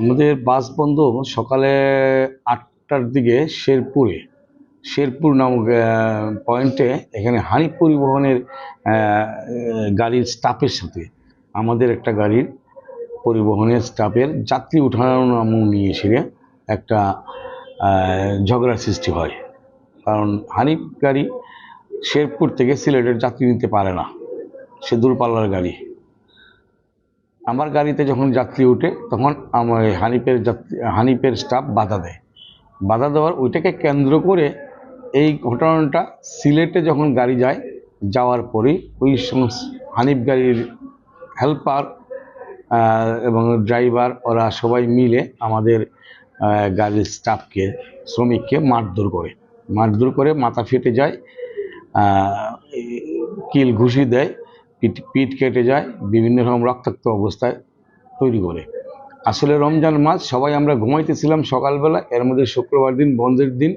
আমাদের বাস বন্ধ সকালে 8টার দিকে শেরপুর নামক পয়েন্টে এখানে হানিফ পরিবহনের গাড়ির স্টাফের সাথে আমাদের একটা গাড়ির পরিবহনের স্টাফের যাত্রী উঠানো নিয়ে এসে একটা ঝগড়ার সৃষ্টি হয়। কারণ হানিফ গাড়ি শেরপুর থেকে সিলেটের যাত্রী নিতে পারে না, সে দূরপাল্লার গাড়ি। আমার গাড়িতে যখন যাত্রী ওঠে তখন আমার হানিফের স্টাফ বাধা দেওয়ার ওইটাকে কেন্দ্র করে এই ঘটনাটা সিলেটে যখন গাড়ি যাওয়ার পরেই ওই হানিফ গাড়ির হেল্পার এবং ড্রাইভার ওরা সবাই মিলে আমাদের গাড়ির স্টাফকে শ্রমিককে মারধর করে মাথা ফেটে যায়, কিল ঘুষি দেয়, পিঠ কেটে যায়, বিভিন্ন রকম রক্তাক্ত অবস্থায় তৈরি করে। আসলে রমজান মাস সবাই আমরা ঘুমাইতেছিলাম সকালবেলা, এর মধ্যে শুক্রবার দিন বন্ধের দিন,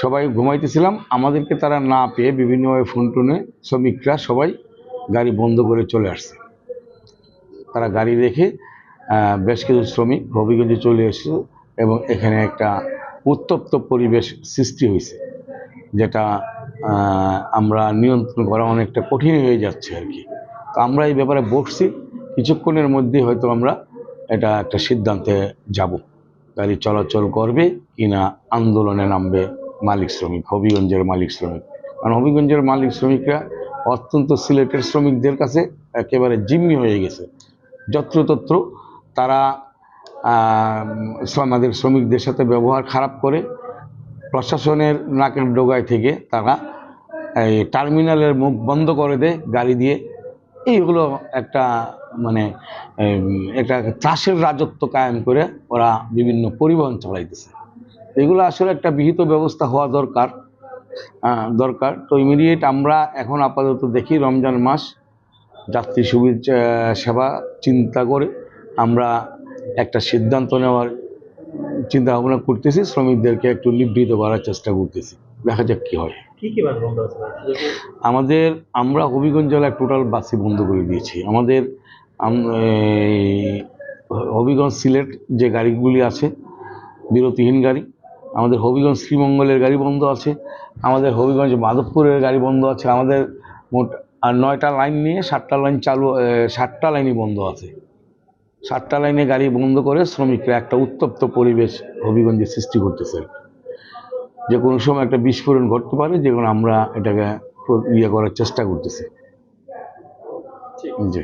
সবাই ঘুমাইতেছিলাম। আমাদেরকে তারা না পেয়ে বিভিন্নভাবে ফোন টোনে শ্রমিকরা সবাই গাড়ি বন্ধ করে চলে আসছে। তারা গাড়ি রেখে বেশ কিছু শ্রমিক হবিগঞ্জে চলে এসেছে এবং এখানে একটা উত্তপ্ত পরিবেশ সৃষ্টি হয়েছে, যেটা আমরা নিয়ন্ত্রণ করা অনেকটা কঠিন হয়ে যাচ্ছে আর কি। তো আমরা এই ব্যাপারে বসছি, কিছুক্ষণের মধ্যে হয়তো আমরা এটা একটা সিদ্ধান্তে যাব, গাড়ি চলাচল করবে কিনা আন্দোলনে নামবে হবিগঞ্জের মালিক শ্রমিক। কারণ হবিগঞ্জের মালিক শ্রমিকরা অত্যন্ত সিলেটের শ্রমিকদের কাছে একেবারে জিম্মি হয়ে গেছে। যত্রতত্র তারা আমাদের শ্রমিকদের সাথে ব্যবহার খারাপ করে। প্রশাসনের নাকের ডগায় থেকে তারা এই টার্মিনালের মুখ বন্ধ করে দেয় গাড়ি দিয়ে। এইগুলো একটা একটা ত্রাসের রাজত্ব কায়েম করে ওরা বিভিন্ন পরিবহন চালাইতেছে। এগুলো আসলে একটা বিহিত ব্যবস্থা হওয়া দরকার। তো ইমিডিয়েট আমরা এখন আপাতত দেখি রমজান মাস, যাত্রী সেবা চিন্তা করে আমরা একটা সিদ্ধান্ত নেওয়ার চিন্তা ভাবনা করতেছি, শ্রমিকদেরকে একটু নিবৃত করার চেষ্টা করতেছি, দেখা যাক কি হয়। আমরা হবিগঞ্জ জেলায় টোটাল বাসই বন্ধ করে দিয়েছি। আমাদের হবিগঞ্জ সিলেট যে গাড়িগুলি আছে বিরতিহীন গাড়ি, আমাদের হবিগঞ্জ শ্রীমঙ্গলের গাড়ি বন্ধ আছে, আমাদের হবিগঞ্জ মাধবপুরের গাড়ি বন্ধ আছে। আমাদের মোট 9টা লাইন নিয়ে 7টা লাইন 7টা লাইনই বন্ধ আছে। 7টা লাইনে গাড়ি বন্ধ করে শ্রমিকরা একটা উত্তপ্ত পরিবেশ হবিগঞ্জে সৃষ্টি করতেছে। যে কোনো সময় একটা বিস্ফোরণ ঘটতে পারে, যেগুলো আমরা এটাকে করার চেষ্টা করতেছি। জি।